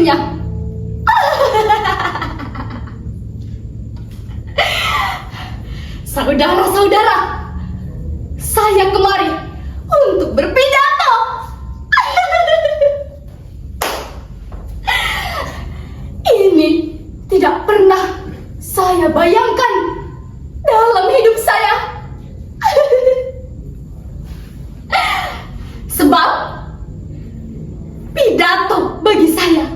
dirinya. Saudara-saudara, saya kemari untuk berpidato. Ini tidak pernah saya bayangkan dalam hidup saya. Sebab pidato bagi saya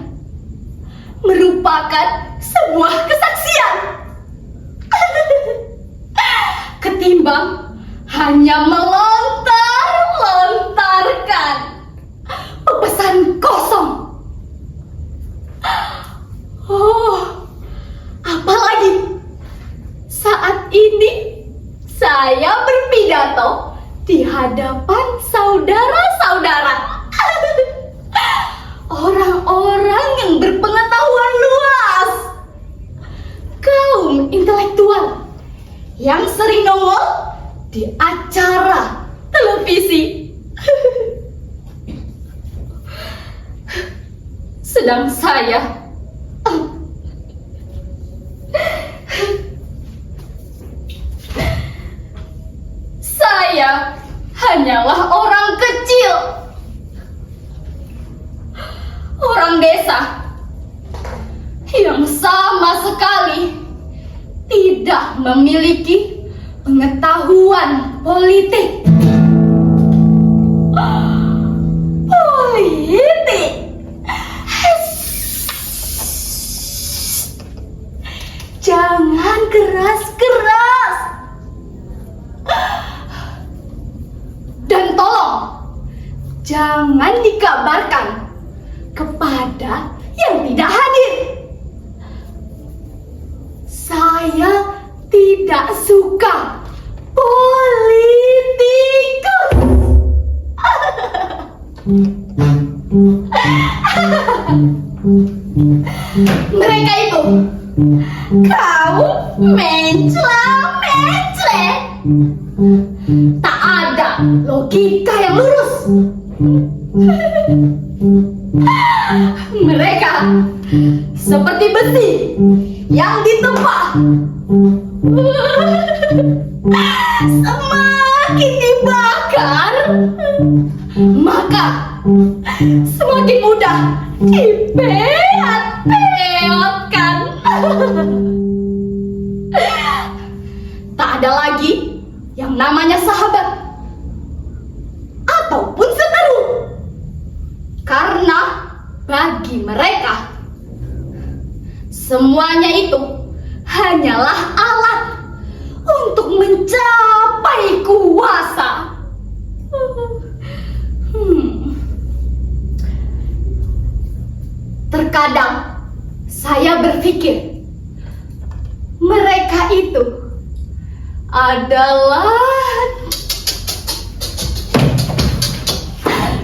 merupakan sebuah kesaksian. Ketimbang hanya melontar-lontarkan pepesan kosong. Oh, apalagi saat ini saya berpidato di hadapan saudara-saudara. Orang-orang yang berpengetahuan luas, kaum intelektual yang sering nongol di acara televisi. Sedang saya hanyalah orang kecil, orang desa yang sama sekali tidak memiliki pengetahuan politik. Politik. Jangan keras-keras. Dan tolong jangan dikabarkan kepada yang tidak hadir. Saya tidak suka politikus. Mereka itu kaum mencela-mencela. Tak ada logika yang lurus. Mereka seperti besi yang ditempa. Semakin dibakar, maka semakin mudah dipeot-peotkan. Tak ada lagi yang namanya sahabat ataupun seteru, karena bagi mereka semuanya itu hanyalah alat untuk mencapai kuasa. Terkadang saya berpikir mereka itu adalah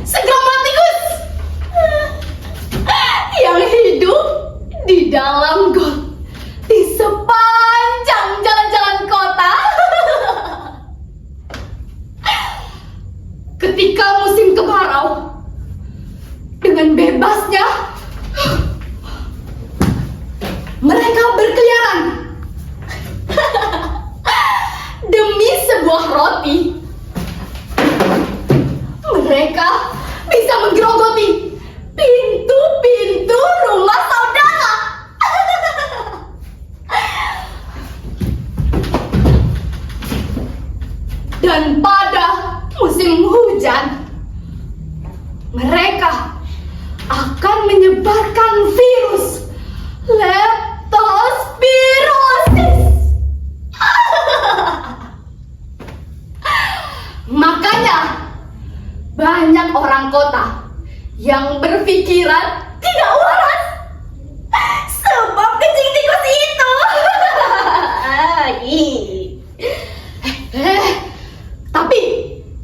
segromatikus yang hidup di dalam got di sepanjang jalan-jalan kota. Ketika musim kemarau, dengan bebasnya mereka berkeliaran demi sebuah roti. Mereka bisa menggerogoti pintu-pintu rumah saudara. Dan pada musim hujan, mereka akan menyebarkan virus leptospirosis. Makanya banyak orang kota yang berpikiran tidak waras sebab kencing tikus itu. Tapi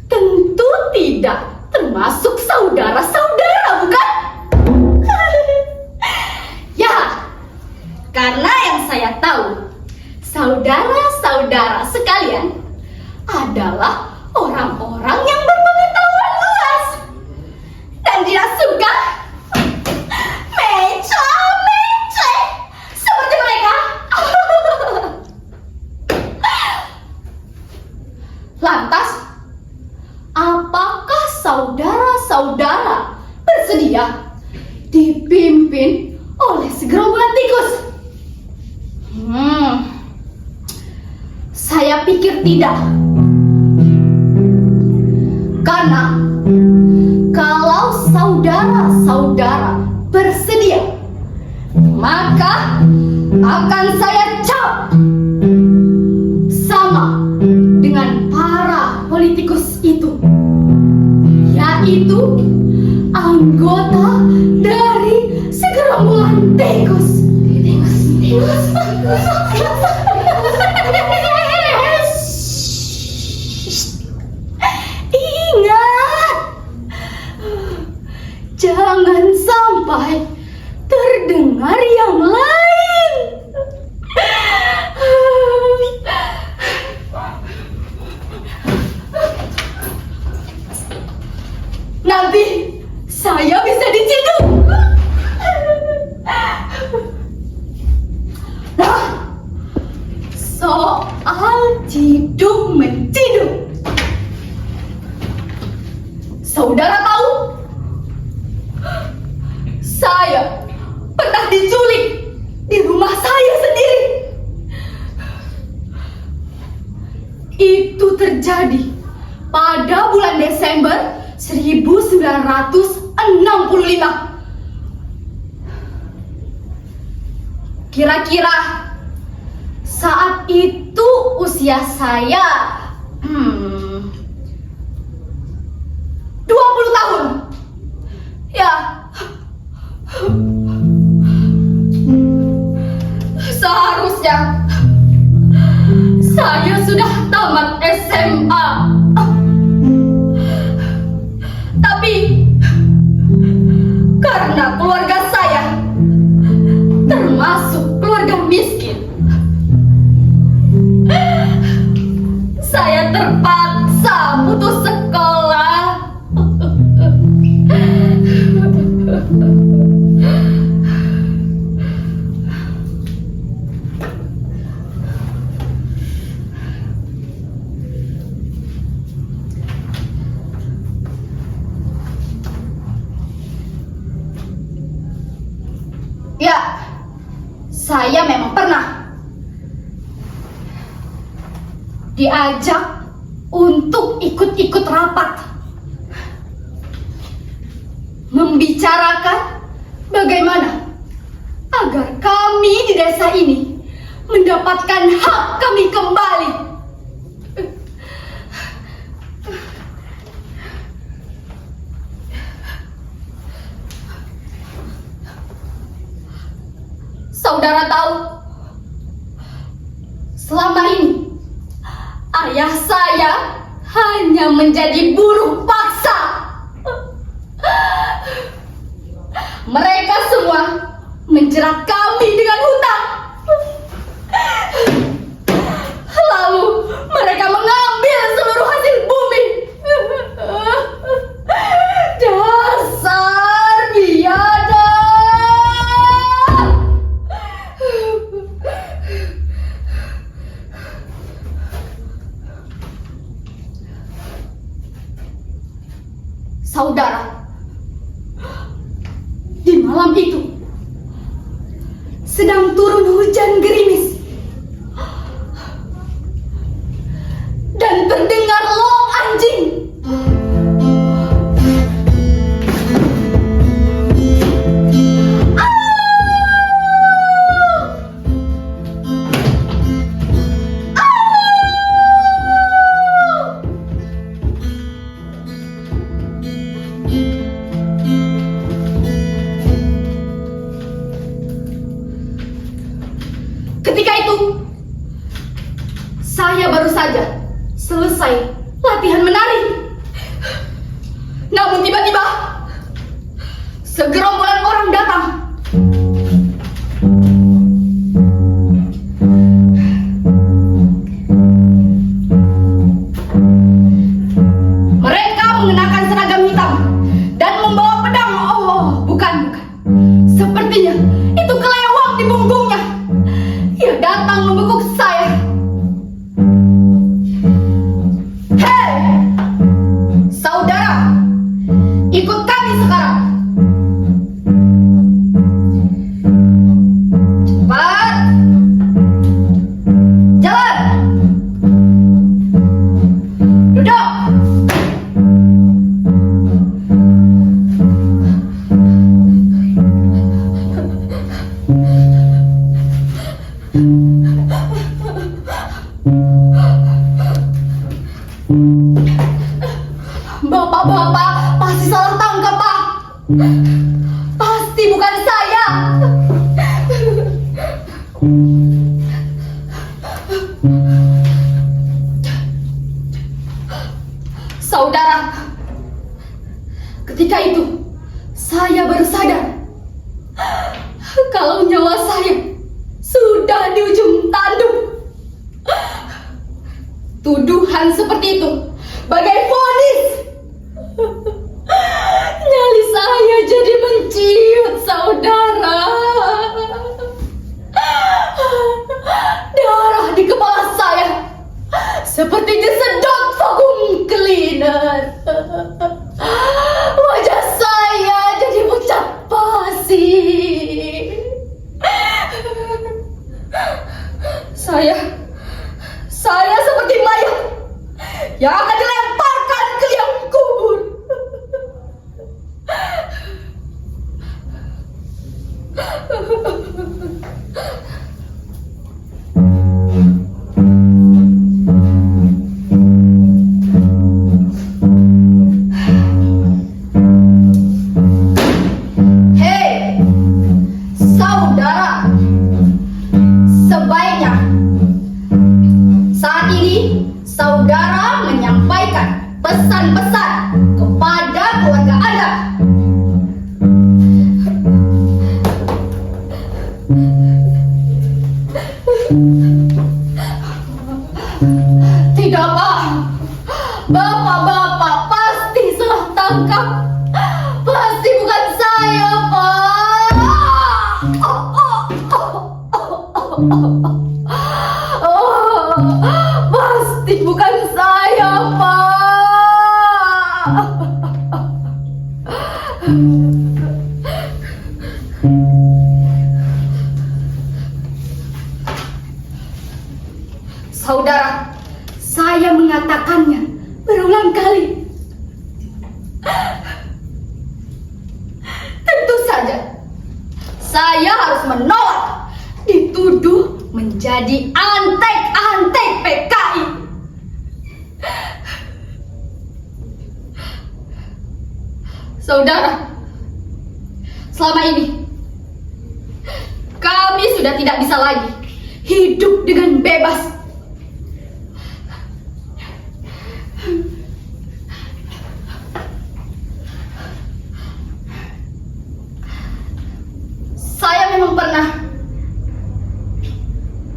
tentu tidak termasuk saudara-saudara, bukan? Ya, karena yang saya tahu, saudara-saudara sekalian adalah orang-orang yang berpengetahuan luas dan tidak suka menco dipimpin oleh segerombolan tikus? Saya pikir tidak. Karena kalau saudara-saudara bersedia, maka akan saya cap sama dengan para politikus itu, yaitu anggota dari segerombolan tikus. Ingat, jangan sampai terdengar yang lain. Nanti saya bisa diciduk. Nah, soal ciduk menciduk, saudara tahu? Saya pernah diculik di rumah saya sendiri. Itu terjadi pada bulan Desember 1965. Kira-kira saat itu usia saya 20 tahun. Ya, seharusnya saya sudah tamat SMA. Tapi karena keluarga saya termasuk keluarga miskin, saya terpaksa putus sekolah. Ya, saya memang pernah diajak untuk ikut-ikut rapat, membicarakan bagaimana agar kami di desa ini mendapatkan hak kami kembali. Saudara tahu, selama ini ayah saya hanya menjadi buruh paksa. Mereka semua menjerat kami dengan hutang. Lalu mereka mengambil seluruh hasil bumi. Dasar biadab. Saudara, di malam itu sedang turun hujan gerimis dan terdengar long anjing. Ketika itu, saya baru saja selesai latihan menari. Namun tiba-tiba, segerombolan orang datang. Mereka mengenakan seragam hitam dan membawa pedang. Oh, bukan. Sepertinya itu kelewang di punggungnya. Ia datang membekuk saya. Hei, saudara, ikut kami sekarang. kalau nyawa saya sudah di ujung tanduk. Tuduhan seperti itu bagai vonis. Nyali saya jadi menciut, saudara. Darah di kepala saya seperti disedot vakum cleaner. Wajah saya jadi pucat pasir. Saya seperti mayat yang akan dilemparkan ke liang kubur. Hei, saudara, sebaiknya saat ini saudara menyampaikan pesan-pesan kepada keluarga Anda. Tidak, Pak. Bapak-bapak pasti salah tangkap. Pasti bukan saya, Pak. Pasti bukan saya, Pak. Saudara, saya mengatakannya berulang kali. Tentu saja saya harus menolak dituduh menjadi antek-antek PKI. Saudara, selama ini kami sudah tidak bisa lagi hidup dengan bebas. Saya memang pernah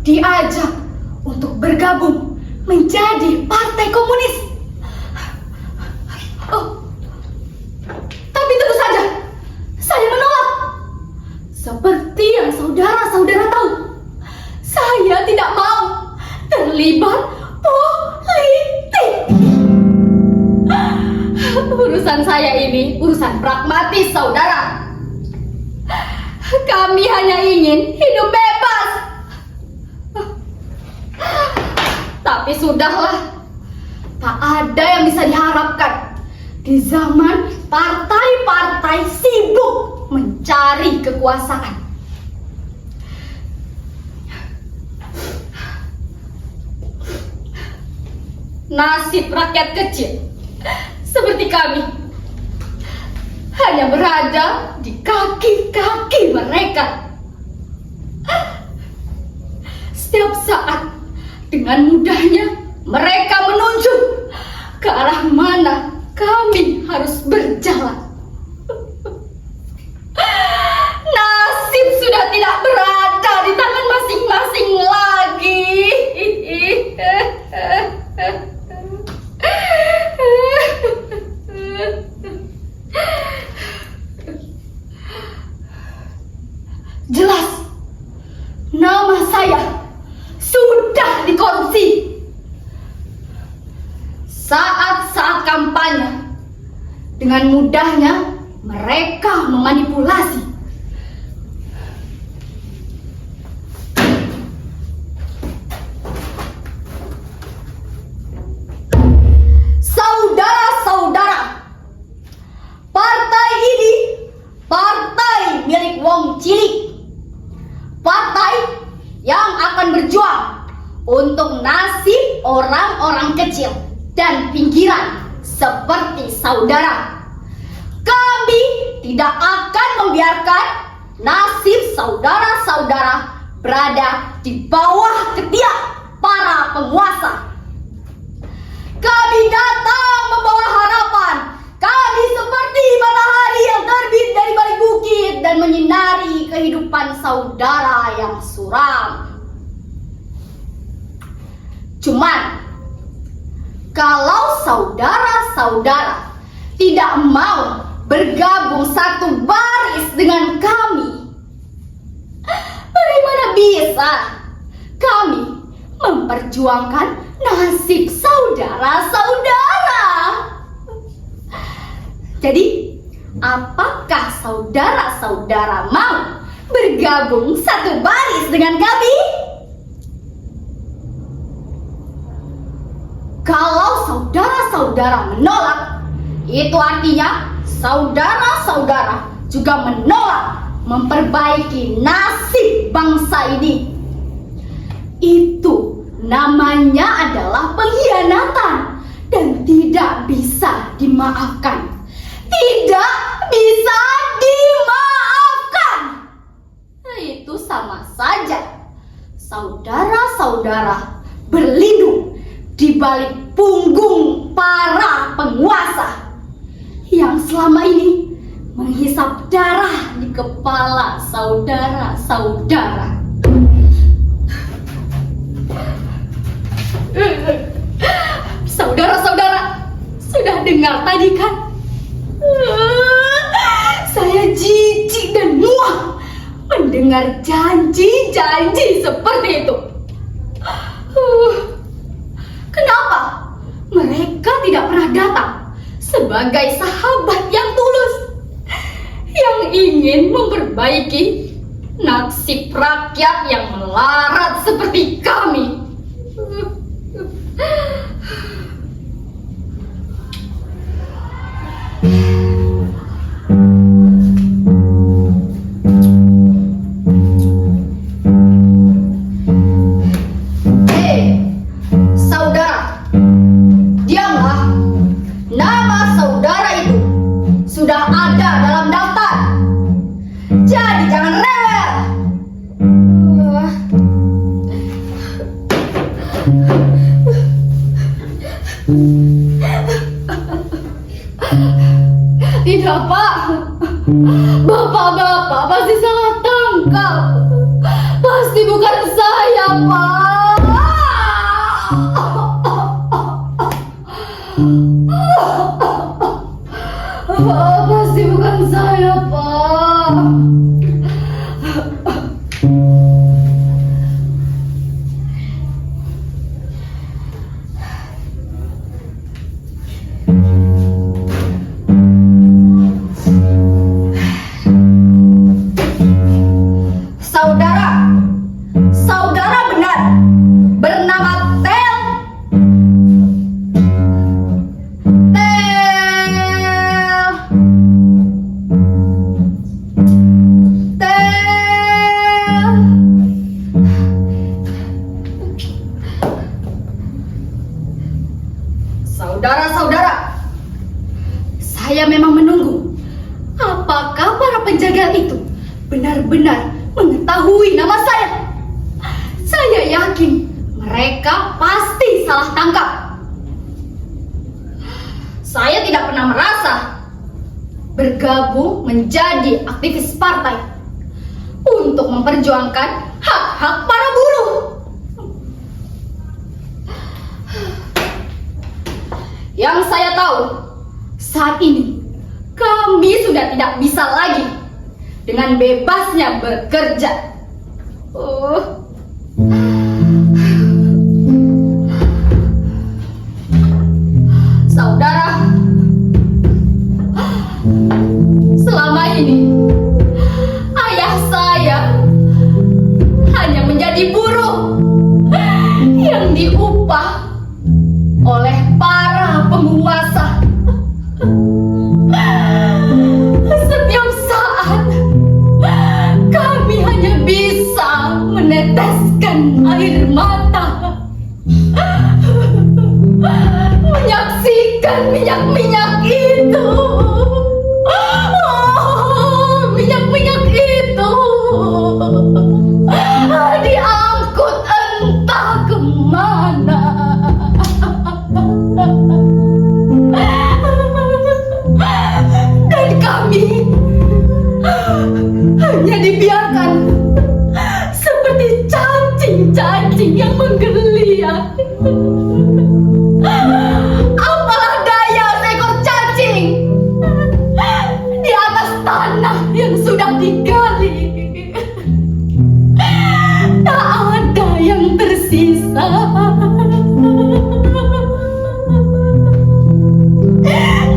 diajak untuk bergabung menjadi partai komunis. Oh, tapi tentu saja saya menolak. Seperti yang saudara-saudara tahu, saya tidak mau terlibat politik. Urusan saya ini urusan pragmatis, saudara. Kami hanya ingin hidup bebas. Tapi sudahlah, tak ada yang bisa diharapkan di zaman partai-partai sibuk mencari kekuasaan. Nasib rakyat kecil seperti kami hanya berada di kaki-kaki mereka. Setiap saat dengan mudahnya mereka menunjuk ke arah mana kami harus berjalan. Nasib sudah tidak berada di tangan masing-masing lagi. Jelas, nama saya sudah dikorupsi. Saat-saat kampanye, dengan mudahnya mereka memanipulasi. Saudara-saudara, partai ini partai milik wong cilik. Partai yang akan berjuang untuk nasib orang-orang kecil dan pinggiran seperti saudara. Kami tidak akan membiarkan nasib saudara-saudara berada di bawah ketiak para penguasa. Kami datang membawa harapan. Kami seperti matahari yang terbit dari balik bukit dan menyinari kehidupan saudara yang suram. Cuman, kalau saudara-saudara tidak mau bergabung satu baris dengan kami, bagaimana bisa kami memperjuangkan nasib saudara-saudara? Jadi, apakah saudara-saudara mau bergabung satu baris dengan kami? Kalau saudara-saudara menolak, itu artinya saudara-saudara juga menolak memperbaiki nasib bangsa ini. Itu namanya adalah pengkhianatan dan tidak bisa dimaafkan. Tidak bisa dimaafkan. Itu sama saja saudara-saudara berlindung di balik punggung para penguasa yang selama ini menghisap darah di kepala saudara-saudara. Saudara-saudara, sudah dengar tadi kan? Saya jijik dan muak mendengar janji-janji seperti itu. Kenapa mereka tidak pernah datang sebagai sahabat yang tulus, yang ingin memperbaiki nasib rakyat yang melarat seperti kami? Sudah ada dalam daftar. Jadi jangan rewel. Tidak, Pak. Bapak-bapak pasti salah tangkap. Pasti bukan saya, Pak. Pasti bukan saya, Pak. Saudara benar bernama Tel. Saudara-saudara, saya memang menunggu. Apakah para penjaga itu benar-benar mengetahui nama saya? Saya yakin mereka pasti salah tangkap. Saya tidak pernah merasa bergabung menjadi aktivis partai untuk memperjuangkan hak-hak para buruh. Yang saya tahu, saat ini kami sudah tidak bisa lagi dengan bebasnya bekerja. Saudara, selama ini ayah saya hanya menjadi buruh yang diupah oleh para penguasa. Setiap saat kami hanya bisa meneteskan air mata, menyaksikan minyak-minyak itu. Minyak-minyak itu diangkut entah kemana. Dan kami hanya dibiarkan seperti cacing-cacing yang menggeliat. Apalah daya seekor cacing di atas tanah yang sudah digali. Tak ada yang tersisa.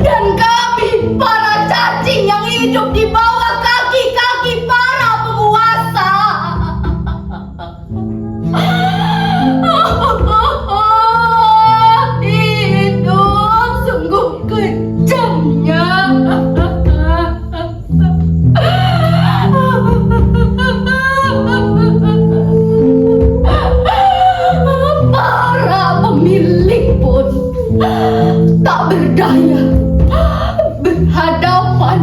Dan kami para cacing yang hidup di bawah kaki-kaki para penguasa. Hidup sungguh kejamnya. Para pemilik pun tak berdaya berhadapan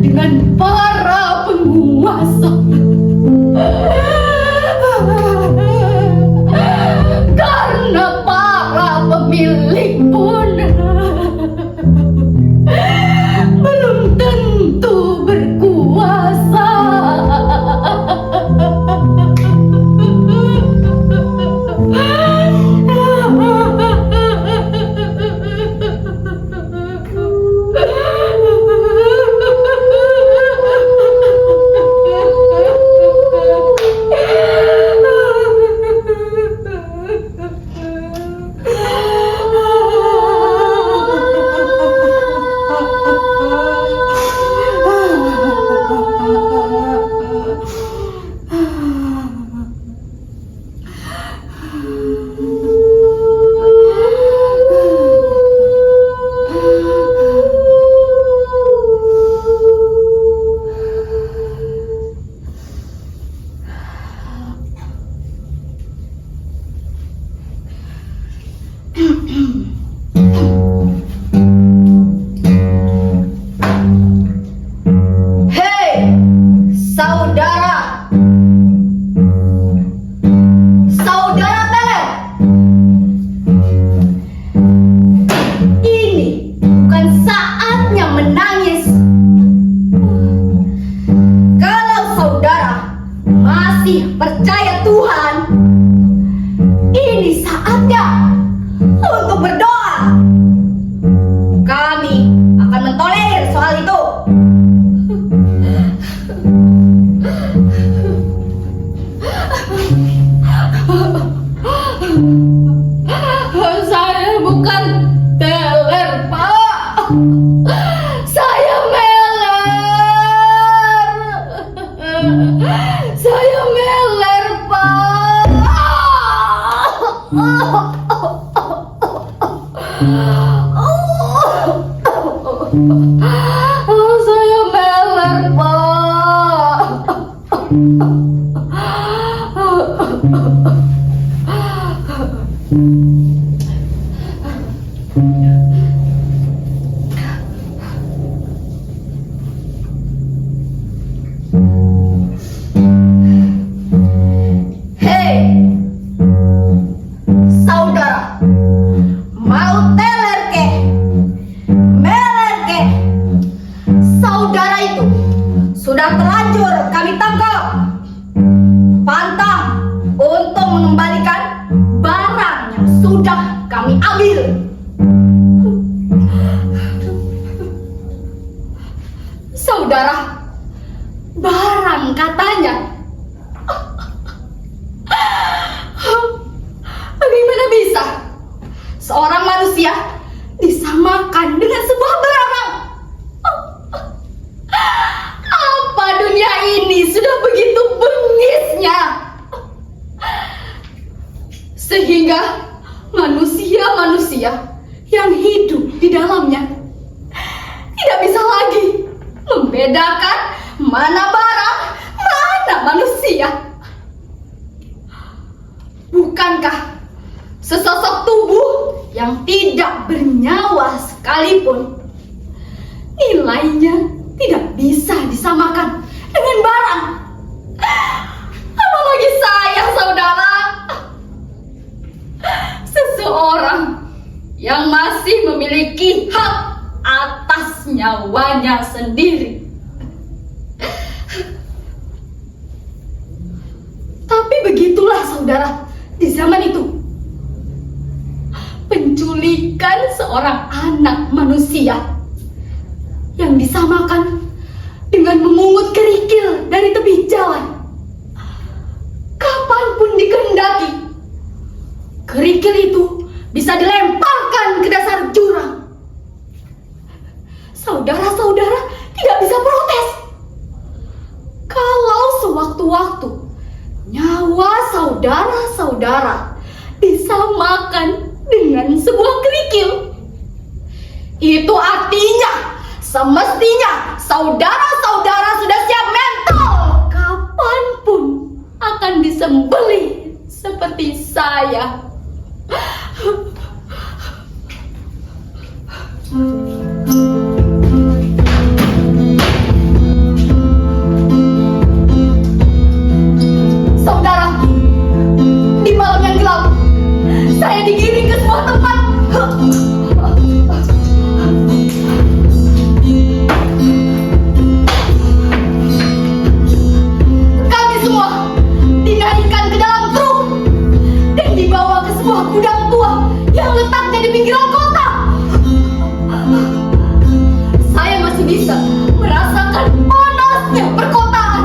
dengan para penguasa. Karena para pemilik pun belum tentu berkuasa. Hei, saudara! Saudara Teler! Ini bukan saatnya menangis. Kalau saudara masih percaya Tuhan, ini saatnya untuk berdoa. Kami akan mentolerir soal itu. Saya bukan teler, Pak. Saya meler. Saya meler, Pak. Saya meler, Pak. Hei, saudara, mau teler kek, meler kek, saudara itu sudah terlanjur kami tangkap. Pantang untuk mengembalikan barang yang sudah kami ambil. Saudara, barang katanya. Bagaimana bisa seorang manusia disamakan dengan sebuah barang? Apa dunia ini sudah begitu bengisnya sehingga manusia-manusia yang hidup di dalamnya tidak bisa lagi membedakan mana barang, mana manusia. Bukankah sesosok tubuh yang tidak bernyawa sekalipun nilainya tidak bisa disamakan dengan barang? Apalagi saya, saudara, seseorang yang masih memiliki hak atas nyawanya sendiri. saudara di zaman itu? Penculikan seorang anak manusia yang disamakan dengan memungut kerikil dari tepi jalan. Kapanpun dikehendaki, kerikil itu bisa dilemparkan ke dasar jurang. Saudara-saudara tidak bisa protes. Kalau sewaktu-waktu nyawa saudara-saudara disamakan dengan sebuah kerikil, itu artinya semestinya saudara-saudara sudah siap mental kapanpun akan disembelih seperti saya. Saudara, di malam yang gelap, saya digiring ke sebuah tempat. Kami semua dinaikkan ke dalam truk dan dibawa ke sebuah gudang tua yang letaknya di pinggiran kota. Saya masih bisa merasakan panasnya perkotaan.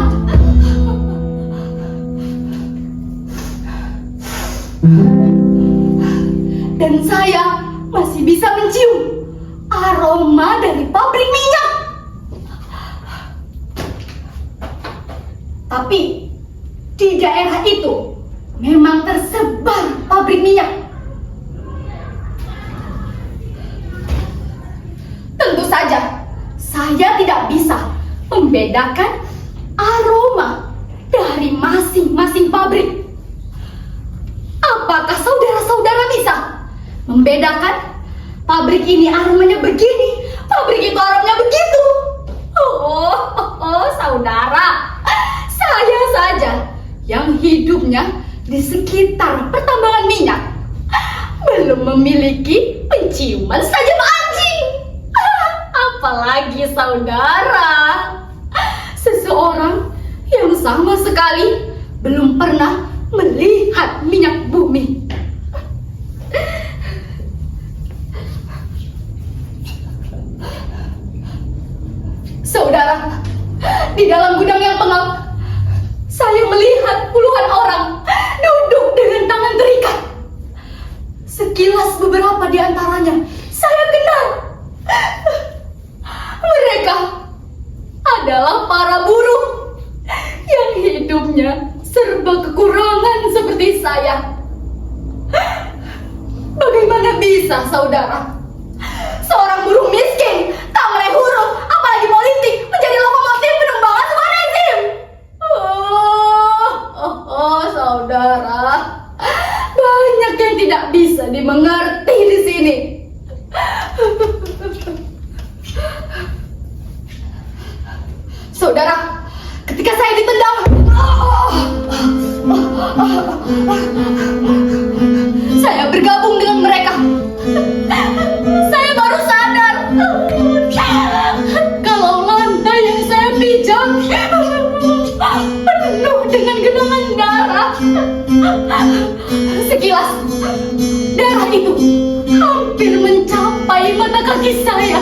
Dan saya masih bisa mencium aroma dari pabrik minyak. Tapi di daerah itu memang tersebar pabrik minyak. Tentu saja saya tidak bisa membedakan aroma dari masing-masing pabrik. Apakah saudara-saudara bisa membedakan pabrik ini aromanya begini, pabrik itu aromanya begitu? Saudara, saya saja yang hidupnya di sekitar pertambangan minyak belum memiliki penciuman sajam anjing. Apalagi saudara, seseorang yang sama sekali belum pernah melihat minyak bumi. Saudara, di dalam gudang yang pengap, saya melihat puluhan orang duduk dengan tangan terikat. Sekilas beberapa di antaranya saya kenal. Mereka adalah para buruh yang hidupnya serba kekurangan seperti saya. Bagaimana bisa, saudara, seorang buruh miskin, tak melek huruf, apalagi politik, menjadi lokomotif pengembangan sebuah rezim? Saudara, banyak yang tidak bisa dimengerti di sini. Saudara, ketika saya ditendang, saya bergabung dengan mereka. Saya baru sadar kalau lantai yang saya pijak penuh dengan genangan darah. Sekilas darah itu hampir mencapai mata kaki saya.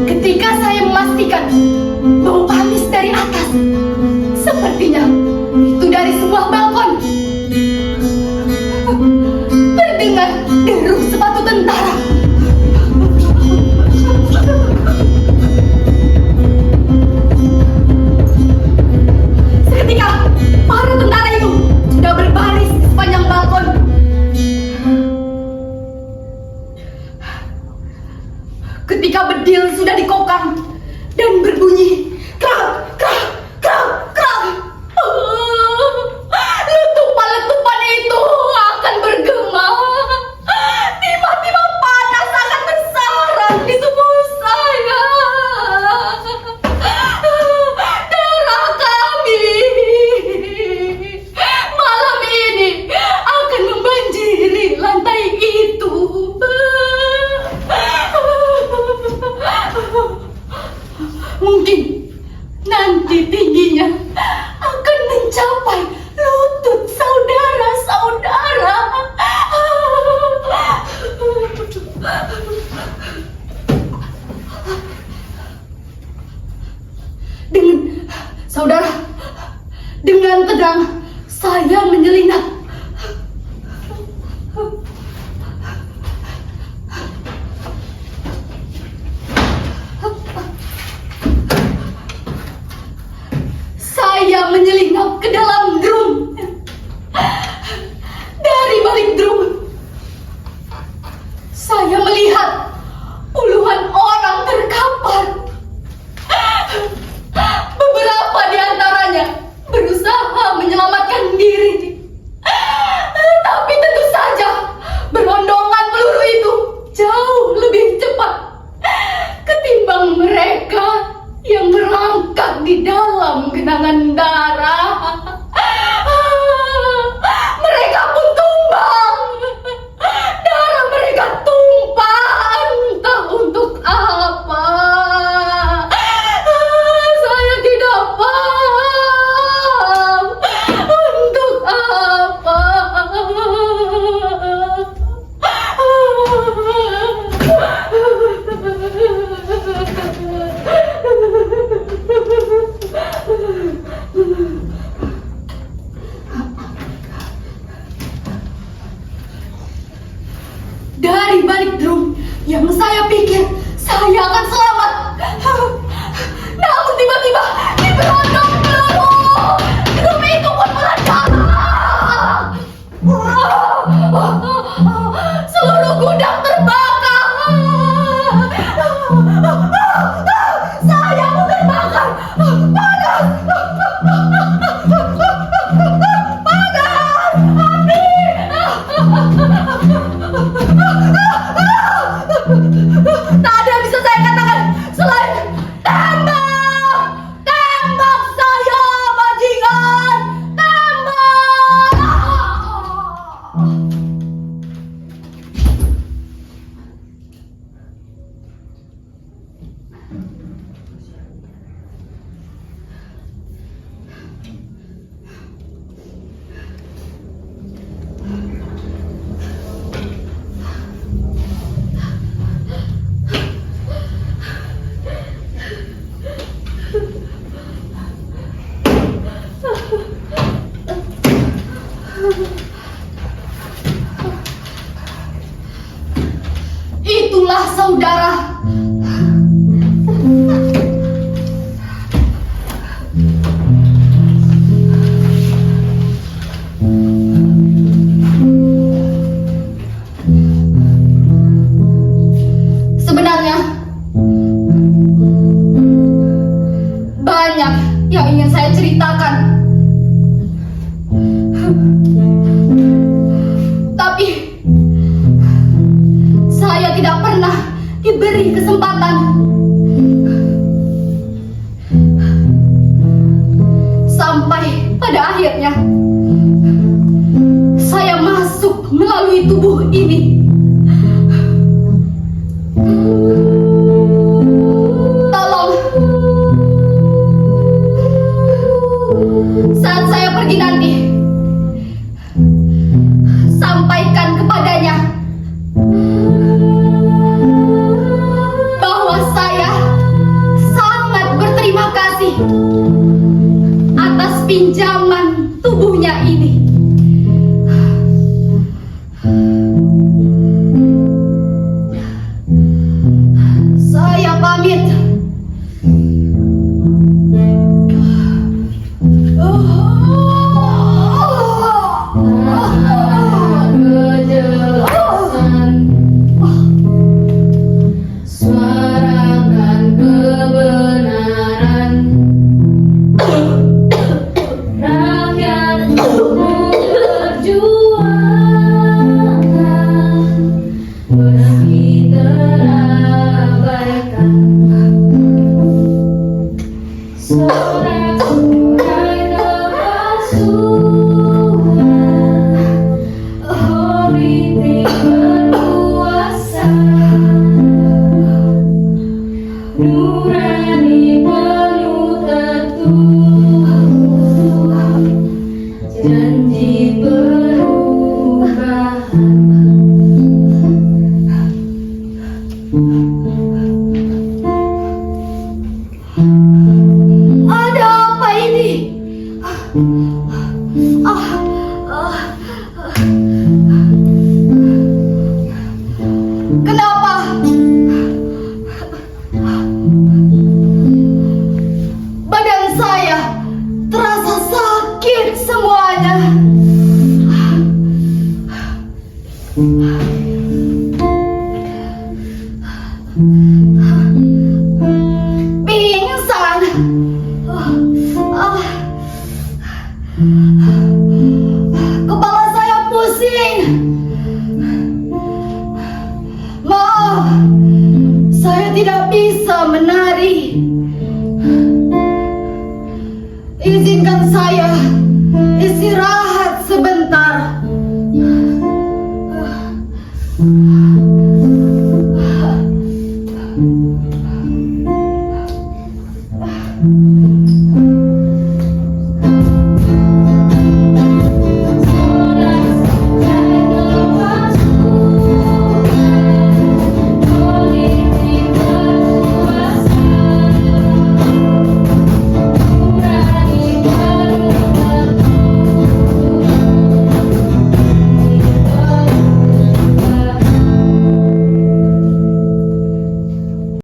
Ketika saya memastikan bau amis dari atas, sepertinya itu dari sebuah balkon, terdengar deru sepatu tentara. Seketika para tentara itu sudah berbaris di sepanjang balkon. Ketika bedil sudah dikokang dan berbunyi krak, krak, krak, krak, letupan-letupan itu akan bergema. Tiba-tiba panas akan bersarang di tubuh saya. Darah kami malam ini akan membanjiri lantai itu. saudara, dengan tenang saya menyelinap. Saya menyelinap ke dalam drum. Dari balik drum, saya melihat puluhan orang terkapar. Beberapa di antaranya berusaha menyelamatkan diri. Tapi tentu saja berondongan peluru itu jauh lebih cepat ketimbang mereka yang merangkak di dalam genangan darah. Mereka pun tumbang. Darah mereka tumpah, entah untuk apa. Saya tidak paham untuk apa. Dari balik drum yang saya pikir saya akan selamat, namun tiba-tiba diberondong peluru. Drum itu pun meledak. Seluruh gudang terbakar. Saya pun terbakar. Panas. Panas. Api. Tak ada yang bisa saya katakan selain tembak! Tembak saya, bajingan! Tembak! Itulah saudara. Sebenarnya banyak yang ingin saya ceritakan. Tapi saya tidak pernah diberi kesempatan. Sampai pada akhirnya saya masuk melalui tubuh ini. Tolong, saat saya pergi nanti, sampaikan kepadanya bahwa saya Saya tidak bisa menari. Izinkan saya istirahat sebentar.